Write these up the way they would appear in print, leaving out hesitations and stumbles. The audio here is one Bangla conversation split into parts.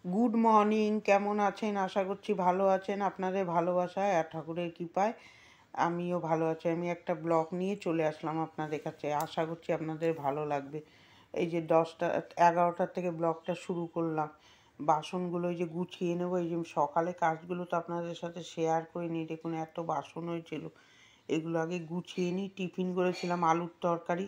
গুড মর্নিং, কেমন আছেন? আশা করছি ভালো আছেন। আপনাদের ভালোবাসায় আর ঠাকুরের কৃপায় আমিও ভালো আছি। আমি একটা ব্লগ নিয়ে চলে আসলাম আপনাদের কাছে। আশা করছি আপনাদের ভালো লাগবে। এই যে 11টার থেকে ব্লগটা শুরু করলাম। বাসনগুলো এই যে গুছিয়ে নেবো। এই যে সকালে কাজগুলো তো আপনাদের সাথে শেয়ার করে নিই। দেখুন এত বাসন হয়েছিল, এগুলো আগে গুছিয়ে নিই। টিফিন করেছিলাম আলুর তরকারি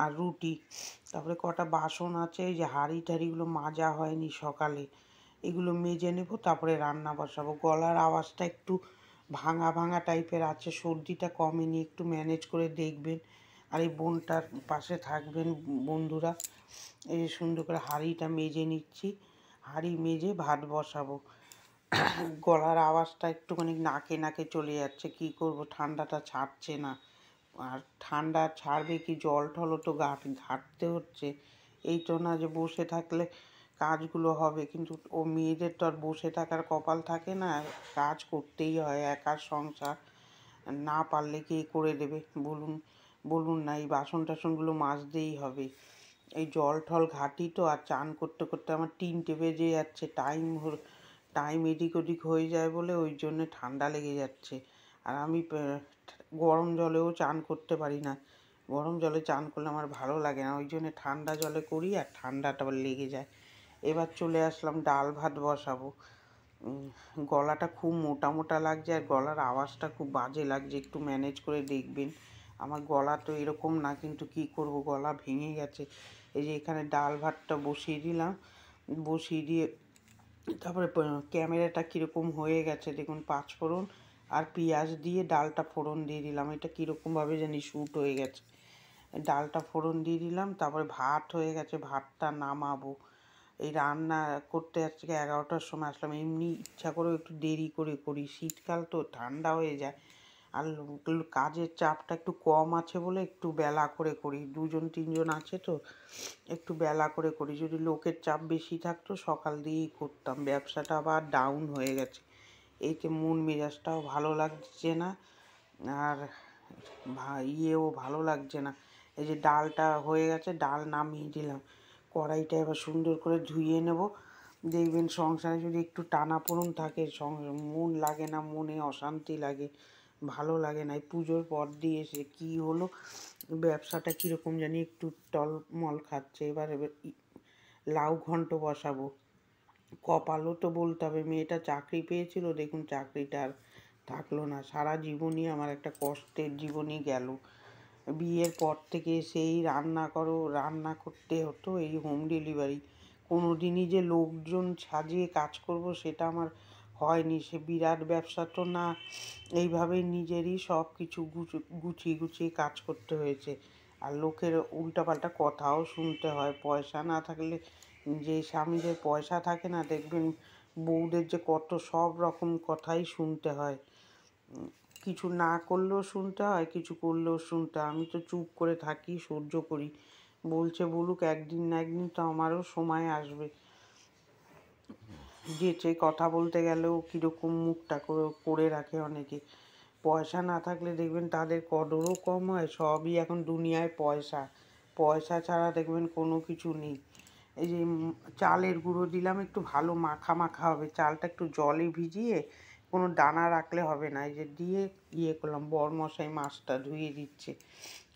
আর রুটি। তারপরে কটা বাসন আছে, এই যে হাঁড়ি টাড়িগুলো মাজা হয়নি সকালে, এগুলো মেজে নেব। তারপরে রান্না বসাবো। গলার আওয়াজটা একটু ভাঙা ভাঙা টাইপের আছে, সর্দিটা কমেনি, একটু ম্যানেজ করে দেখবেন। আর এই বোনটার পাশে থাকবেন বন্ধুরা। এই সুন্দর করে হাঁড়িটা মেজে নিচ্ছি। হাঁড়ি মেজে ভাত বসাবো। গলার আওয়াজটা একটুখানি নাকে নাকে চলে যাচ্ছে, কি করব, ঠান্ডাটা ছাড়ছে না। আর ঠান্ডা ছাড়বে কি, জল টলও তো ঘাঁটতে হচ্ছে। এই তো না যে বসে থাকলে কাজগুলো হবে, কিন্তু ও মেয়েদের তো আর বসে থাকার কপাল থাকে না, কাজ করতেই হয়। একার সংসার, না পারলে কে করে দেবে বলুন? বলুন না, এই বাসন টাসনগুলো মাজতেই হবে। এই জল টল ঘাঁটি তো, আর চান করতে করতে আমার 3টে বেজে যাচ্ছে। টাইম এদিক ওদিক হয়ে যায় বলে ওই জন্যে ঠান্ডা লেগে যাচ্ছে। আর আমি গরম জলেও চান করতে পারি না। গরম জলে চান করলে আমার ভালো লাগে না, ওই জন্যে ঠান্ডা জলে করি, আর ঠান্ডাটা আবার লেগে যায়। এবার চলে আসলাম ডাল ভাত বসাবো। গলাটা খুব মোটা মোটা লাগছে, আর গলার আওয়াজটা খুব বাজে লাগছে, একটু ম্যানেজ করে দেখবেন। আমার গলা তো এরকম না, কিন্তু কি করব, গলা ভেঙে গেছে। এই যে এখানে ডাল ভাতটা বসিয়ে দিলাম। বসিয়ে দিয়ে তারপরে ক্যামেরাটা কীরকম হয়ে গেছে দেখুন, পাঁচফোড়ন আর পেঁয়াজ দিয়ে ডালটা ফোড়ন দিয়ে দিলাম। এটা কীরকমভাবে জানি শ্যুট হয়ে গেছে। ডালটা ফোড়ন দিয়ে দিলাম, তারপরে ভাত হয়ে গেছে, ভাতটা নামাবো। এই রান্না করতে আজকে 11টার সময় আসলাম। এমনি ইচ্ছা করেও একটু দেরি করে করি, শীতকাল তো ঠান্ডা হয়ে যায়। আর কাজের চাপটা একটু কম আছে বলে একটু বেলা করে করি। 2-3জন আছে তো, একটু বেলা করে করি। যদি লোকের চাপ বেশি থাকতো সকাল দিয়েই করতাম। ব্যবসাটা আবার ডাউন হয়ে গেছে, এইতে মন মেজাজটাও ভালো লাগছে না, আর ইয়েও ভালো লাগছে না। এই যে ডালটা হয়ে গেছে, ডাল নামিয়ে দিলাম। কড়াইটা এবার সুন্দর করে ধুয়ে নেব। দেখবেন সংসারে যদি একটু টানাপোড়েন থাকে, মন লাগে না, মনে অশান্তি লাগে, ভালো লাগে না। এই পুজোর পর দিয়ে এসে কী হলো, ব্যবসাটা কীরকম জানি একটু টলমল খাচ্ছে। এবার লাউ ঘন্ট বসাবো। কপালও তো বলতে হবে, মেয়েটা চাকরি পেয়েছিল, দেখুন চাকরিটা আর থাকলো না। সারা জীবনই আমার একটা কষ্টের জীবনই গেল। বিয়ের পর থেকে সেই রান্না করো, রান্না করতে হতো, এই হোম ডেলিভারি। কোনো দিনই যে লোকজন সাজিয়ে কাজ করব সেটা আমার হয়নি। সে বিরাট ব্যবসা তো না, এইভাবেই নিজেরই সব কিছু গুছিয়ে গুছিয়ে কাজ করতে হয়েছে। আর লোকের উল্টাপাল্টা কথাও শুনতে হয়। পয়সা না থাকলে, যে স্বামীদের পয়সা থাকে না, দেখবেন বউদের যে কত সব রকম কথাই শুনতে হয়। কিছু না করলেও শুনতে হয়, কিছু করলেও শুনতে হয়। আমি তো চুপ করে থাকি, সহ্য করি। বলছে বলুক, একদিন না একদিন তো আমারও সময় আসবে। যেচে কথা বলতে গেলেও কীরকম মুখটা করে রাখে অনেকে। পয়সা না থাকলে দেখবেন তাদের কদরও কম হয়। সবই এখন দুনিয়ায় পয়সা, পয়সা ছাড়া দেখবেন কোনো কিছু নেই। এই যে চালের গুঁড়ো দিলাম, একটু ভালো মাখা মাখা হবে। চালটা একটু জলে ভিজিয়ে, কোনো দানা রাখলে হবে না। এই যে দিয়ে করলাম। বরমশাই মাছটা ধুয়ে দিচ্ছে।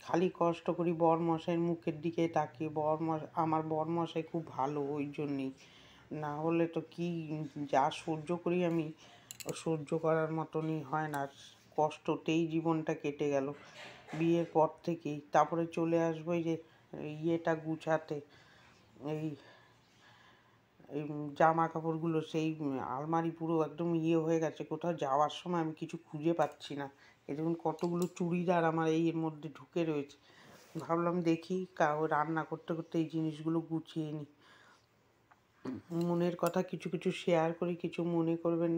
খালি কষ্ট করি বরমশাইয়ের মুখের দিকে তাকিয়ে। আমার বরমশাই খুব ভালো, ওই জন্যেই। না হলে তো কি, যা সহ্য করি আমি, সহ্য করার মতনই হয় না। কষ্টতেই জীবনটা কেটে গেল বিয়ের পর থেকেই। তারপরে চলে আসবো এই যে ইয়েটা গুছাতে, এই এই জামা কাপড়গুলো। সেই আলমারি পুরো একদম হয়ে গেছে। কোথাও যাওয়ার সময় আমি কিছু খুঁজে পাচ্ছি না। এই দেখুন কতগুলো চুড়িদার আমার এর মধ্যে ঢুকে রয়েছে। ভাবলাম দেখি রান্না করতে করতে এই জিনিসগুলো গুছিয়ে নিই। মনের কথা কিছু কিছু শেয়ার করি, কিছু মনে করবেন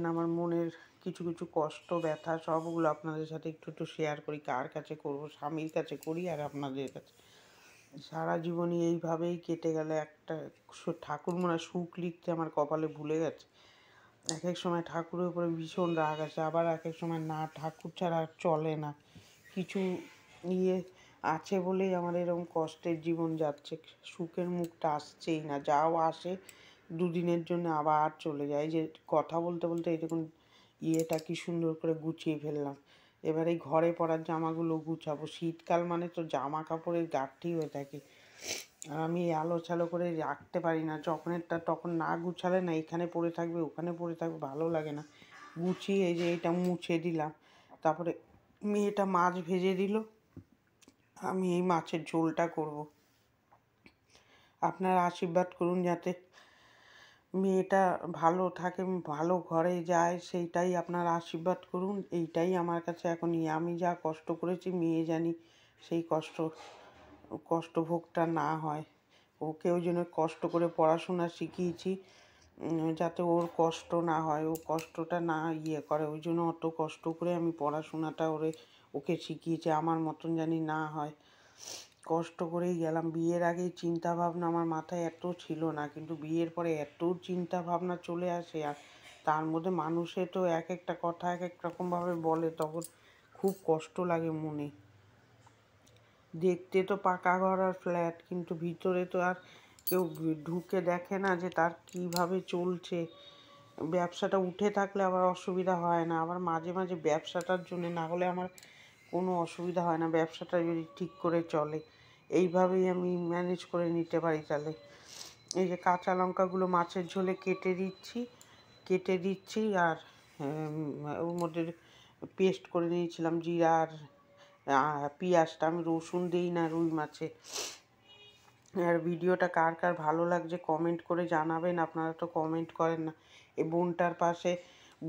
না। আমার মনের কিছু কিছু কষ্ট ব্যথা সবগুলো আপনাদের সাথে একটু একটু শেয়ার করি। কার কাছে করব, স্বামীর কাছে করি আর আপনাদের কাছে। সারা জীবনই এইভাবেই কেটে গেল। একটা ঠাকুর মনে হয় সুখ লিখতে আমার কপালে ভুলে গেছে। এক এক সময় ঠাকুরের উপরে ভীষণ রাগ আসে, আবার এক এক সময় না, ঠাকুর ছাড়া চলে না। কিছু ইয়ে আছে বলেই আমার এরকম কষ্টের জীবন যাচ্ছে, সুখের মুখটা আসছেই না, যাও আসে দুদিনের জন্য আবার চলে যায়। যে কথা বলতে বলতে এই দেখুন ইয়েটা কি সুন্দর করে গুছিয়ে ফেললাম। এবার এই ঘরে পরার জামাগুলো গুছাবো, শীতকাল মানে তো জামা কাপড়ের ঘাটতি হয়ে থাকে, আর আমি আলো ছালো করে রাখতে পারি না, যখনেরটা তখন না গুছালে না এখানে পড়ে থাকবে ওখানে পড়ে থাকবে, ভালো লাগে না। গুছিয়ে এই যে এটা মুছে দিলাম, তারপরে মেয়েটা মাছ ভেজে দিল, আমি এই মাছের ঝোলটা করব। আপনারা আশীর্বাদ করুন যাতে মেয়েটা ভালো থাকে, ভালো ঘরে যায়, সেইটাই আপনারা আশীর্বাদ করুন। এইটাই আমার কাছে এখন আমি যা কষ্ট করেছি মেয়ে জানি সেই কষ্টভোগটা না হয়। ওকেও যেন কষ্ট করে পড়াশোনা শিখিয়েছি, যাতে ওর কষ্ট না হয়, ও কষ্টটা না করে, ওই জন্য অত কষ্ট করে আমি পড়াশোনাটা ওকে শিখিয়েছি, আমার মতন জানি না হয়। কষ্ট করেই গেলাম। বিয়ের আগেই চিন্তা ভাবনা আমার মাথায় এত ছিল না, কিন্তু বিয়ের পরে এত চিন্তা ভাবনা চলে আসে, আর তার মধ্যে মানুষে তো এক একটা কথা এক এক রকমভাবে বলে, তখন খুব কষ্ট লাগে মনে। দেখতে তো পাকা ঘর আর ফ্ল্যাট, কিন্তু ভিতরে তো আর কেউ ঢুকে দেখে না যে তার কিভাবে চলছে। ব্যবসাটা উঠে থাকলে আবার অসুবিধা হয় না, আবার মাঝে মাঝে ব্যবসাটার জন্য না হলে আমার কোনো অসুবিধা হয় না, ব্যবসাটা যদি ঠিক করে চলে। এইভাবেই আমি ম্যানেজ করে নিতে পারি। তাহলে এই যে কাঁচা লঙ্কাগুলো মাছের ঝোলে কেটে দিচ্ছি, আর ওর মধ্যে পেস্ট করে নিয়েছিলাম জিরা আর পেঁয়াজটা। আমি রসুন দিই না রুই মাছে। আর ভিডিওটা কার কার ভালো লাগছে কমেন্ট করে জানাবেন, আপনারা তো কমেন্ট করেন না। এই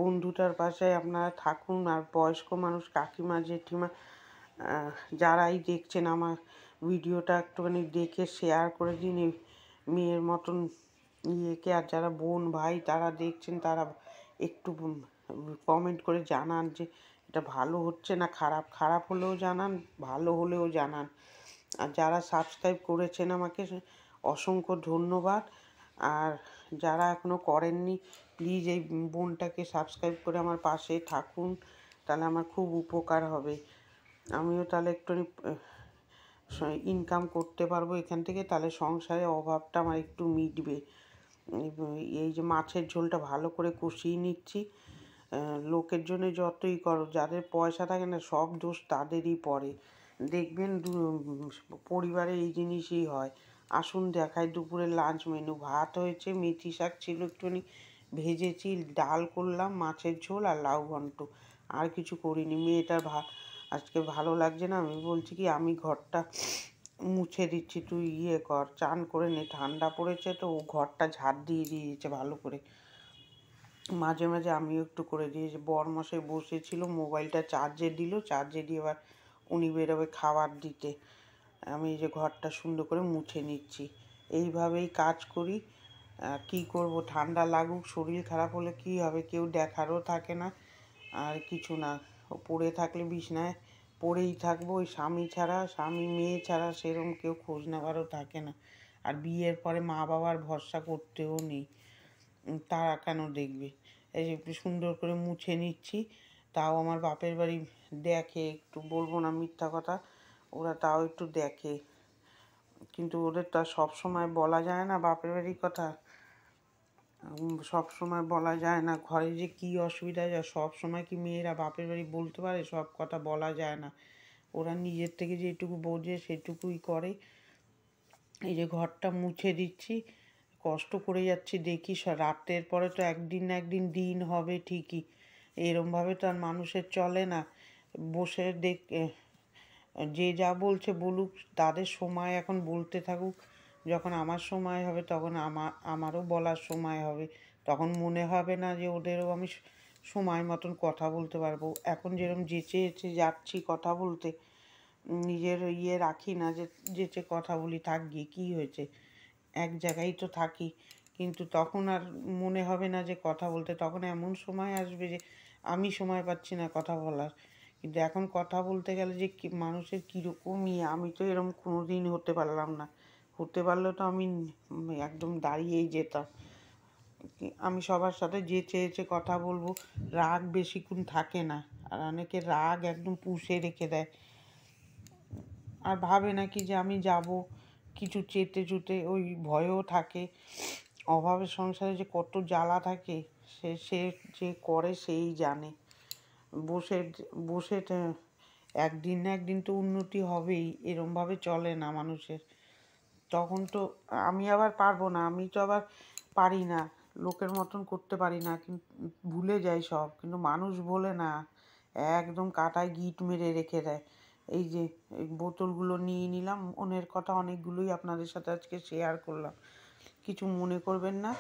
বন্ধুটার পাশে আপনারা থাকুন, আর বয়স্ক মানুষ কাকিমা জেঠিমা যারাই দেখছেন আমার ভিডিওটা একটুখানি দেখে শেয়ার করে দিন এই মেয়ের মতন ইয়েকে। আর যারা বোন ভাই তারা দেখছেন তারা একটু কমেন্ট করে জানান যে এটা ভালো হচ্ছে না খারাপ, খারাপ হলেও জানান, ভালো হলেও জানান। আর যারা সাবস্ক্রাইব করেছেন আমাকে অসংখ্য ধন্যবাদ, আর যারা এখনও করেননি প্লিজ এই বোনটাকে সাবস্ক্রাইব করে আমার পাশে থাকুন, তাহলে আমার খুব উপকার হবে। আমিও তাহলে একটু ইনকাম করতে পারবো এখান থেকে, তাহলে সংসারের অভাবটা আমার একটু মিটবে। এই যে মাছের ঝোলটা ভালো করে কষিয়ে নিচ্ছি। লোকের জন্য যতই করো, যাদের পয়সা থাকে না সব দোষ তাদেরই পড়ে, দেখবেন পরিবারে এই জিনিসই হয়। আসুন দেখাই দুপুরের লাঞ্চ মেনু। ভাত হয়েছে, মেথি শাক ছিল একটুখানি ভেজেছি, ডাল করলাম, মাছের ঝোল আর লাউ ঘন্ট, আর কিছু করিনি। মেয়েটার আজকে ভালো লাগছে না, আমি বলছি কি আমি ঘরটা মুছে দিচ্ছি, তুই কর, চান করে নে, ঠান্ডা পড়েছে তো। ও ঘরটা ঝাড় দিয়ে দিয়েছে ভালো করে, মাঝে মাঝে আমিও একটু করে দিয়েছি। বরমশাই বসেছিল, মোবাইলটা চার্জে দিল, চার্জে দিয়ে এবার উনি বেরোবে খাবার দিতে। আমি এই যে ঘরটা সুন্দর করে মুছে নিচ্ছি, এইভাবেই কাজ করি। কি করব, ঠান্ডা লাগুক শরীর খারাপ হলে কি হবে, কেউ দেখারও থাকে না আর কিছু না। পড়ে থাকলে বিছনায় পড়েই থাকবো, ওই স্বামী মেয়ে ছাড়া সেরকম কেউ খোঁজ নেওয়ারও থাকে না। আর বিয়ের পরে মা বাবার ভরসা করতেও নেই, তারা কেন দেখবে। এই যে একটু সুন্দর করে মুছে নিচ্ছি, তাও আমার বাপের বাড়ি দেখে, একটু বলবো না মিথ্যা কথা, ওরা তাও একটু দেখে, কিন্তু ওদের তো আর সবসময় বলা যায় না বাপের বাড়ির কথা, সব সময় বলা যায় না। ঘরে যে কী অসুবিধা যায় সব সময় কি মেয়েরা বাপের বাড়ি বলতে পারে, সব কথা বলা যায় না। ওরা নিজের থেকে যেটুকু বোঝে সেটুকুই করে। এই যে ঘরটা মুছে দিচ্ছি, কষ্ট করে যাচ্ছি, দেখি রাতের পরে তো একদিন না একদিন দিন হবে ঠিকই, এরমভাবে তো আর মানুষের চলে না। বসে যে যা বলছে বলুক, তাদের সময় এখন বলতে থাকুক, যখন আমার সময় হবে তখন আমারও বলার সময় হবে, তখন মনে হবে না যে ওদেরও আমি সময় মতন কথা বলতে পারবো। এখন যেরকম যেচে যাচ্ছি কথা বলতে, নিজের রাখি না যে যেচে কথা বলি, থাক গিয়ে কী হয়েছে, এক জায়গায় তো থাকি, কিন্তু তখন আর মনে হবে না যে কথা বলতে, তখন এমন সময় আসবে যে আমি সময় পাচ্ছি না কথা বলার। কিন্তু এখন কথা বলতে গেলে যে মানুষের কীরকমই, আমি তো এরকম কোনো দিন হতে পারলাম না, হতে পারলেও তো আমি একদম দাঁড়িয়েই যেতাম। আমি সবার সাথে যেচে কথা বলবো, রাগ বেশিক্ষণ থাকে না, আর অনেকে রাগ একদম পুষে রেখে দেয়। আর ভাবে নাকি যে আমি যাব কিছু চেতে চুতে, ওই ভয়ও থাকে। অভাবের সংসারে যে কত জ্বালা থাকে সে সে যে করে সেই জানে। বসে বসে একদিন না একদিন তো উন্নতি হবেই, এরমভাবে চলে না মানুষের। তখন তো আমি আবার পারবো না, আমি তো আবার পারি না, লোকের মতন করতে পারি না, কিন্তু ভুলে যাই সব, কিন্তু মানুষ বলে না, একদম কাঁটায় গিট মেরে রেখে দেয়। এই যে এই বোতলগুলো নিয়ে নিলাম, মনের কথা অনেকগুলোই আপনাদের সাথে আজকে শেয়ার করলাম, কিছু মনে করবেন না।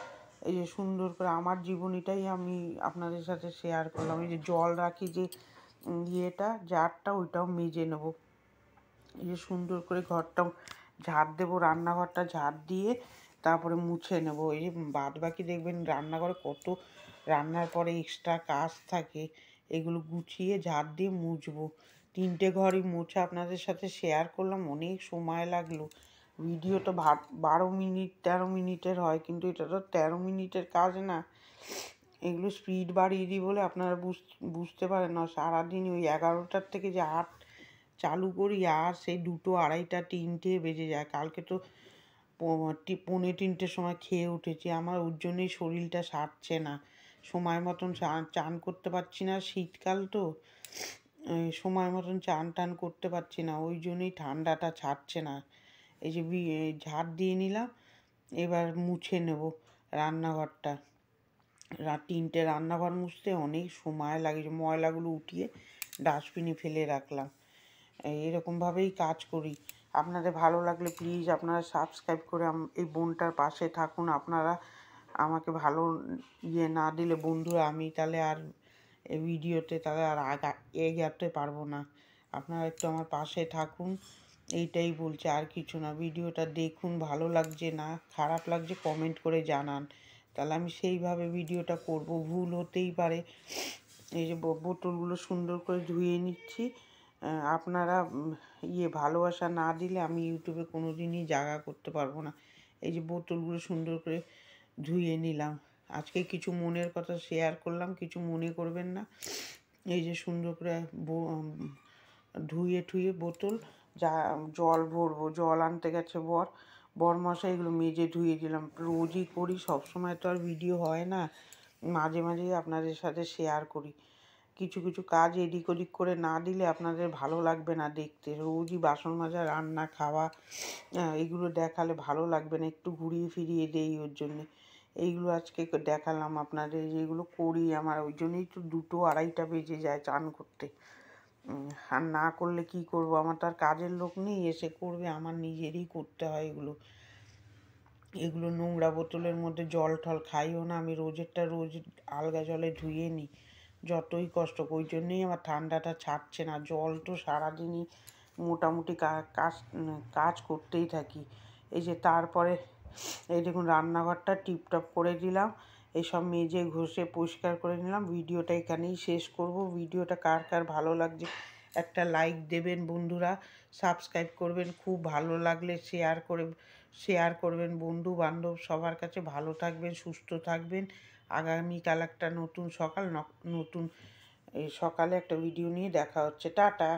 এই যে সুন্দর করে আমার জীবনীটাই আমি আপনাদের সাথে শেয়ার করলাম। এই যে জল রাখি যে ইয়েটা জারটা, ওইটাও মেজে নেব। এই যে সুন্দর করে ঘরটাও ঝাড় দেবো, রান্নাঘরটা ঝাড় দিয়ে তারপরে মুছে নেব। এই যে বাদ বাকি দেখবেন রান্নাঘরে কত রান্নার পরে এক্সট্রা কাজ থাকে, এগুলো গুছিয়ে ঝাড় দিয়ে মুছবো। 3টে ঘরই মোছা আপনাদের সাথে শেয়ার করলাম, অনেক সময় লাগলো। ভিডিও তো 12 মিনিট 13 মিনিটের হয়, কিন্তু এটা তো 13 মিনিটের কাজ না। এগুলো স্পিড বাড়িয়ে দিই বলে আপনারা বুঝতে পারেন না। সারাদিন ওই 11টার থেকে যে চালু করি আর সেই 2টো 2:30টা 3টে বেজে যায়। কালকে তো 2:45-3টের সময় খেয়ে উঠেছি। আমার ওর জন্যই শরীরটা সারছে না, সময় মতন চান করতে পারছি না, শীতকাল তো সময় মতন চান টান করতে পারছি না, ওই জন্যই ঠান্ডাটা ছাড়ছে না। এই যে ঝাড় দিয়ে নিলাম, এবার মুছে নেব রান্নাঘরটা। 3টে রান্নাঘর মুছতে অনেক সময় লাগে, যে ময়লাগুলো উঠিয়ে ডাস্টবিনে ফেলে রাখলাম। এরকমভাবেই কাজ করি। আপনাদের ভালো লাগলে প্লিজ আপনারা সাবস্ক্রাইব করে এই বোনটার পাশে থাকুন। আপনারা আমাকে ভালো না দিলে বন্ধুরা, আমি তাহলে আর এই ভিডিওতে তাহলে আর এগাতে পারবো না। আপনারা একটু আমার পাশে থাকুন, এইটাই বলছে, আর কিছু না। ভিডিওটা দেখুন, ভালো লাগছে না খারাপ লাগছে কমেন্ট করে জানান, তাহলে আমি সেইভাবে ভিডিওটা করব। ভুল হতেই পারে। এই যে বোতলগুলো সুন্দর করে ধুয়ে নিচ্ছি। আপনারা ভালোবাসা না দিলে আমি ইউটিউবে কোনো দিনই জায়গা করতে পারবো না। এই যে বোতলগুলো সুন্দর করে ধুয়ে নিলাম। আজকে কিছু মনের কথা শেয়ার করলাম, কিছু মনে করবেন না। এই যে সুন্দর করে ধুয়ে ঠুয়ে বোতল জল ভরবো, জল আনতে গেছে বরমশাই, এগুলো মেজে ধুয়ে দিলাম। রোজই করি, সবসময় তো আর ভিডিও হয় না, মাঝে মাঝেই আপনাদের সাথে শেয়ার করি। কিছু কিছু কাজ এদিক ওদিক করে না দিলে আপনাদের ভালো লাগবে না দেখতে। রোজই বাসন মাজা, রান্না, খাওয়া, এগুলো দেখালে ভালো লাগবে না, একটু ঘুরিয়ে ফিরিয়ে দেই ওর জন্যে। এইগুলো আজকে দেখালাম আপনাদের, যেগুলো করি আমার, ওই জন্যই তো 2টো 2:30টা বেজে যায় চান করতে। আর না করলে কি করব, আমার তো আর কাজের লোক নেই এসে করবে, আমার নিজেরই করতে হয় এগুলো। এগুলো নোংরা বোতলের মধ্যে জল টল খাইও না আমি, রোজেরটা রোজ আলগা জলে ধুয়ে নিই, যতই কষ্ট। ওই জন্যেই আমার ঠান্ডাটা ছাড়ছে না। জল তো সারাদিনই মোটামুটি কাজ করতেই থাকি। এই যে তারপরে এই দেখুন রান্নাঘরটা টিপটপ করে দিলাম, এইসব মেজে ঘষে পরিষ্কার করে নিলাম। ভিডিওটা এখানেই শেষ করব। ভিডিওটা কার কার ভালো লাগছে একটা লাইক দেবেন বন্ধুরা, সাবস্ক্রাইব করবেন, খুব ভালো লাগলে শেয়ার করবেন বন্ধু বান্ধব সবার কাছে। ভালো থাকবেন, সুস্থ থাকবেন। আগামীকাল একটা নতুন সকাল, নতুন এই সকালে একটা ভিডিও নিয়ে দেখা হচ্ছে। টাটা।